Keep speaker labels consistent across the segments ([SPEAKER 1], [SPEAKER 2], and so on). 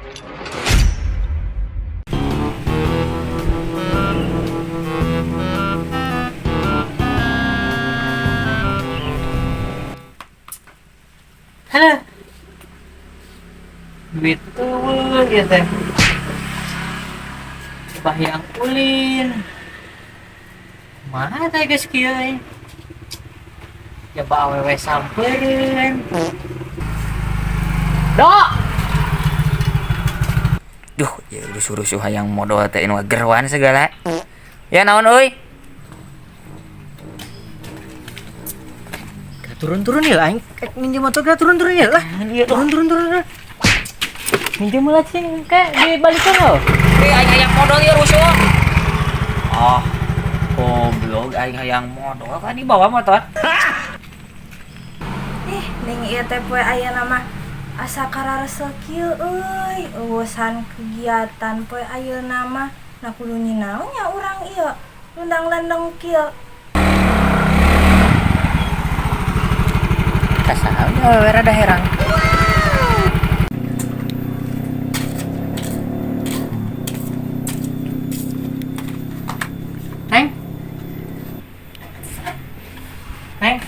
[SPEAKER 1] Halo. Duit tuh ya teh. Bahyang ulin. Mana teh geus kieu aya? Coba awewe sampeureun. Dok.
[SPEAKER 2] Duh, ya rusuh-rusuh hayang modal teh anu gerwan segala. Ya naon euy?
[SPEAKER 1] Turun-turun ya aing minjem motor ka turun-turun ya lah. Iya turun. Minjem lah sih kayak dibalikin loh.
[SPEAKER 2] Aing hayang modal ya rusuh. Oh, goblok aing hayang modal kan di bawah motor.
[SPEAKER 3] Ning ieu teh poe ayeuna mah asa kararesel kieu euy. Urusan kegiatan poe ayeuna mah na kudu nyinaon nya urang ieu. Lundang-landeng kieu.
[SPEAKER 2] Kasaha we rada herang.
[SPEAKER 1] Neng.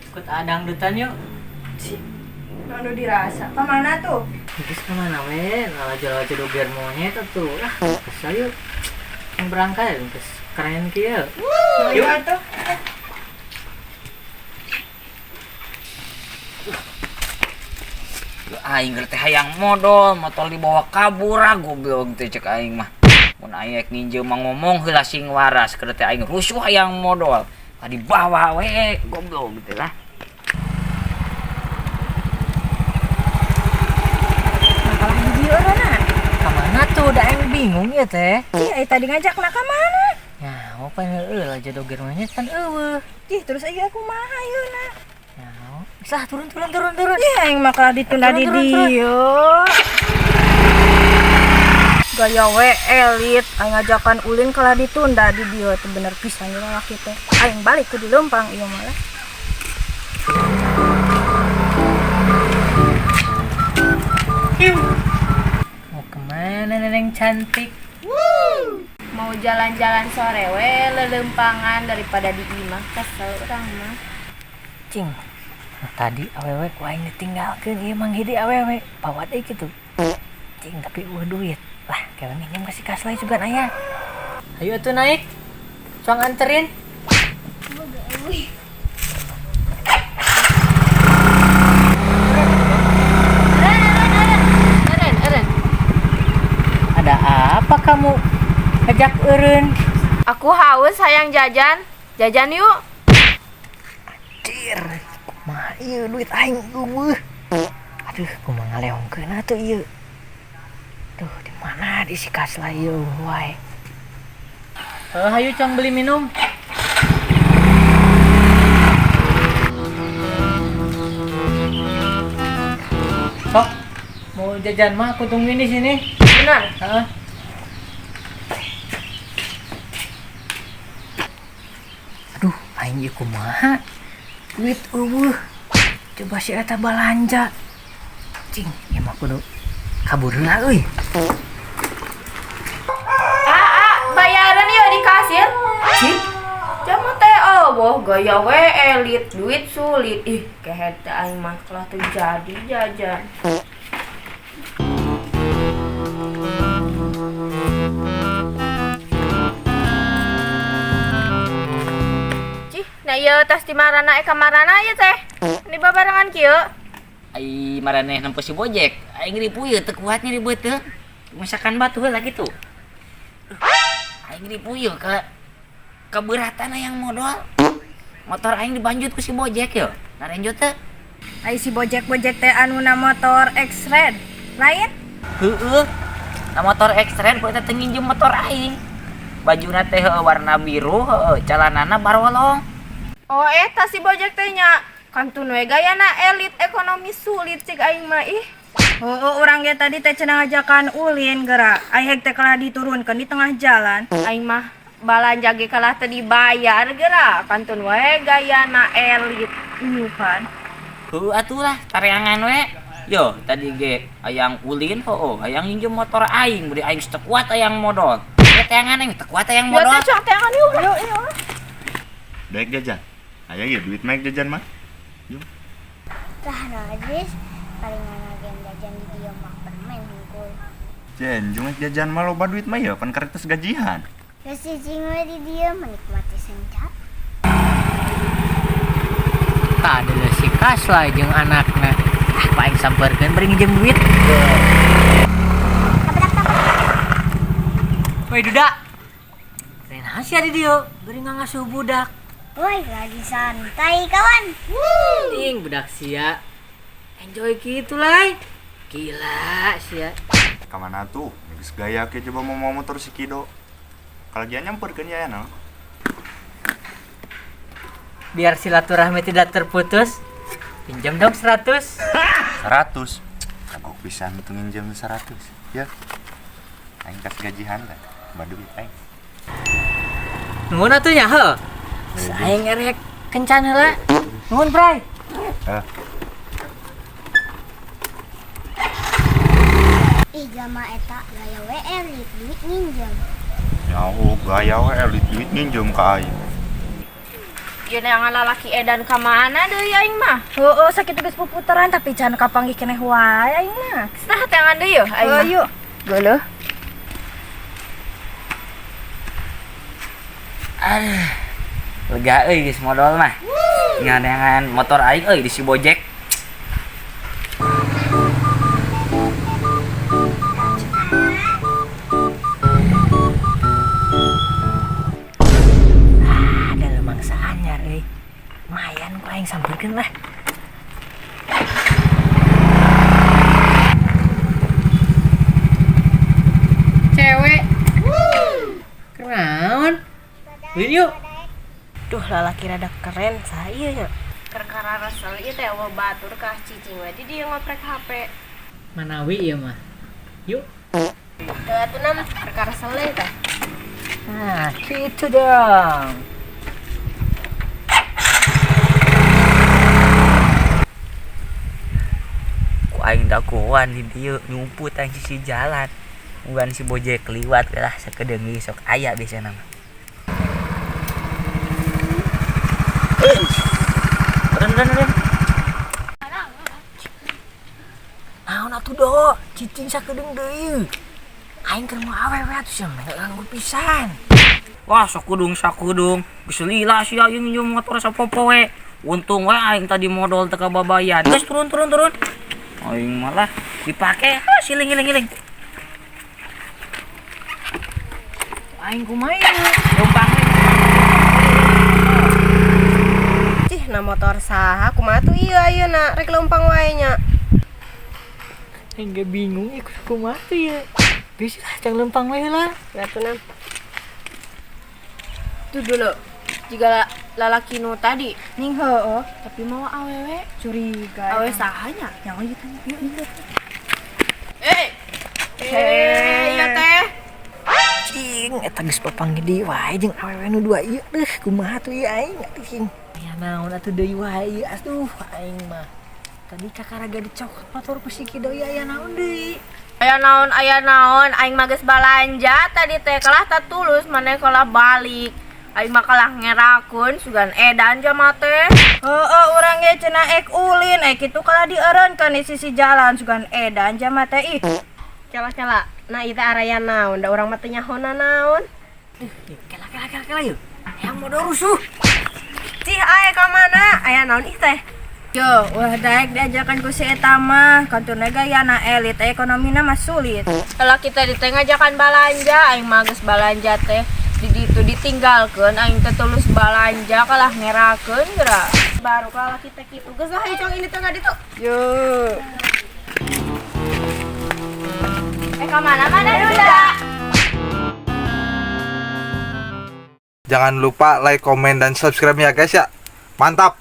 [SPEAKER 1] Ikut adang dutan yuk.
[SPEAKER 3] Anu dirasa. Ka mana tuh?
[SPEAKER 1] Terus kemana we? Lala-lala jodoh monyet tuh. Lah, kesal yuk. Yang berangkat terus keren kieu.
[SPEAKER 3] Yuk atuh.
[SPEAKER 2] Aing teh hayang modal, motor dibawa kabur goblok teh cek aing mah. Mun aing ninjeu mah ngomong heula sing waras, keur teh aing rusuh hayang modal. Ka dibawa we goblok gitu lah.
[SPEAKER 3] Bakal di dieu orana.
[SPEAKER 1] Kemana tuh? Udah aing bingung ya teh.
[SPEAKER 3] Ih, ai tadi ngajakna ka mana?
[SPEAKER 1] Ya, mau pengen lah jodoh monyet kan eueuh.
[SPEAKER 3] Ih, terus aya kumaha ayeuna?
[SPEAKER 1] Ya, bisa turun.
[SPEAKER 3] Ih, aing mah kalau ditunda di dieu. Gaya we elit, aing ngajakan ulin kalau ditunda di dieu teh bener pisan ieu laki teh. Aing balik ke di Leumpang ieu mah lah.
[SPEAKER 1] Mau kemana neneng cantik?
[SPEAKER 3] Mau jalan-jalan sore we lelempangan daripada di imah kesel urang mah.
[SPEAKER 1] Cing. Nah, tadi awewe ku aing ditinggalkeun ieu mang hidi awewe bawa deui kitu. Cing tapi duit. Lah, kayak minjem kasih kaslay juga aya. Ayo atuh naik. Suang anterin. Eren. Ada apa kamu? Ajak eureun.
[SPEAKER 3] Aku haus sayang jajan. Jajan yuk.
[SPEAKER 1] Anjir. Kumaha ieu duit aing eueuh. Aduh, kumaha ngaleongkeun atuh ieu. Tuh, di mana di si kaslay ieu wae. Hayu cang beli minum. Sok, mau jajan mah aku tungguin di sini.
[SPEAKER 3] Benar.
[SPEAKER 1] Heeh. Aduh, aing ieu kumaha? Duit eueuh. Coba si eta balanja. Cing, ieu mah kudu kabur heula euy.
[SPEAKER 3] Bayaran yuk di kasir. Cik, jamu teh boh gaya we elit duit sulit. Ih, kehet teh aing mah kalau teu jadi jajan. Cih, nah ieu tas di marana kamarana ieu teh. Ini babarengan kieu.
[SPEAKER 2] Ai maraneh nempo si Bojek. Aing ripuyeun teu kuatnya ribet teh. Masakan batu heula gitu. Aing ripuyeun ke keberatan yang modal. Motor aing dibanjut ku si Bojek yo. Narenjot teh.
[SPEAKER 3] Ai si bojek-bojek teh anuna motor X-Red. Lain?
[SPEAKER 2] Heueuh. Na motor X-Red ku eta teh nginjem motor aing. Bajuna teh warna biru, calanana barolong.
[SPEAKER 3] Oh eta si bojek teh nya. Kantun we gayana elit ekonomi sulit cik aing mah ih. Urang ge tadi teh cenah ngajakan ulin geura. Aing teh kalah diturunkeun di tengah jalan. Aing mah balanja ge kalah teu dibayar geura. Kantun we gayana elit. Ieu kan.
[SPEAKER 2] Atuh lah tareangan we. Yo, tadi ge ayang ulin ayang nginjem motor aing, beri aing teu kuat ayang modal. Teangan aing teu kuat ayang
[SPEAKER 3] Ya
[SPEAKER 2] modal.
[SPEAKER 3] teh cok teangan yuk. Yuk.
[SPEAKER 4] Daek jajan. Aya ieu duit maek jajan mah.
[SPEAKER 5] Tah najis paling agen jajan di dieu mah permen hungkul.
[SPEAKER 4] Jen, junget jajan mah loba duit mah ya pan karetes gajian.
[SPEAKER 5] Geus cicing we di dieu menikmati senja.
[SPEAKER 1] Tak ada si Kasla jeung anakna. Paling samperkeun bari nginjem duit. Woi duda. Renah sia di dieu, bari ngangasuh budak.
[SPEAKER 5] Woi, lagi santai kawan.
[SPEAKER 1] Ting budak sia. Enjoy gitu lai. Gila sia.
[SPEAKER 4] Kamana tuh? Geus gaya ke coba mau motor si Kido. Kalagian nyamperkeun ya no.
[SPEAKER 1] Biar silaturahmi tidak terputus, pinjam dong 100.
[SPEAKER 4] 100. Kagok pisan tuh nginjem 100. Ya. Aing kas gajian kan. Baduit aing.
[SPEAKER 1] Nuhun atuh nya heuh. Saing erek kencan heula. Nuhun, Bray.
[SPEAKER 5] Ih, jama eta gaya we elit duit nginjem.
[SPEAKER 4] Nyaho gaya we elit duit nginjem ka aing.
[SPEAKER 3] Ieu neangan lalaki edan ka mana deui aing mah? Heueuh sakitu geus puputeran tapi can kapanggih keneh wae aing mah. Nah teangan deui yeuh aing mah. Yuk. Geuleuh.
[SPEAKER 2] Aduh. Lega euy geus modal mah. Ngandangan motor aing euy di si Bojek.
[SPEAKER 1] Ada lemangsa anyar euy. Lumayan ku aing samperkeun lah. Cewek. Kenaon? Ulin yuk.
[SPEAKER 3] Duh lalaki rada keren saha ieu nya. Perkara resel ieu teh eueuh batur ka cicing we di dieu ngoprek HP.
[SPEAKER 1] Manawi ieu mah. Yuk.
[SPEAKER 3] Teu atuh nam perkara sele teh.
[SPEAKER 1] Nah, gitu dong.
[SPEAKER 2] Ku aing dagoan di dieu nyumput aing sisi jalan. Bukan si Bojek liwat lah sakedeung geus sok aya biasana mah. Ren.
[SPEAKER 1] Naon atuh do? Cicing sakedeung deui. Aing keur mau awewe atuh sia ganggu pisan.
[SPEAKER 2] Wah, sakudung. Geus lila si aing nginjem motor sapopo we. Untung we aing tadi modal teu kababayan. Geus turun. Aing malah dipake siling-giling.
[SPEAKER 1] Aing kumaha?
[SPEAKER 2] Numpang
[SPEAKER 3] Cih na motor saha kumaha tuh ieu ayeuna rek leumpang wae nya.
[SPEAKER 1] Aing ge bingung ikut kumaha tuh ya. Geus lah cang lempang we lah.
[SPEAKER 3] Atuh nam. Tuh dulu jika lalaki nu tadi ning heueuh tapi mau awewe curiga. Awewe sahanya? Yang ieu tanya. Ya teh.
[SPEAKER 1] Cing, eta geus papanggih deui wae jeung awewe nu dua ieu deuh kumaha tuh ieu aing cing. Aya naon atuh deui wae atuh aing mah. Tadi kakaraga dicokot motor ku si Kido aya naon deui?
[SPEAKER 3] Aya naon aing mah geus balanja tadi teh kalah tatulus maneh kalah balik. Aing mah kalah ngerakeun sugan edan jama teh. Heeh urang ge cenah ek ulin kitu kalah dieureunkeun di sisi jalan sugan edan jama teh ih. Kela nah ieu teh araya naon da urang mah teh nyahonna naon.
[SPEAKER 1] Kela yuk. Yang modal rusuh.
[SPEAKER 3] Cih aya ka mana? Aya naon ih teh? Yo, ulah daek diajakan ku si eta mah, kantuna gayana elit, ekonomina mah sulit. Kalau kita di teh ngajakan balanja, aing mah geus balanja teh di ditu ditinggalkeun, aing teh tulus balanja kalah ngerakeun geura. Baru kalau kita kitu geus lah cong ini teh ditu. Yo. Ka mana duda?
[SPEAKER 6] Jangan lupa like, komen, dan subscribe ya guys ya. Mantap.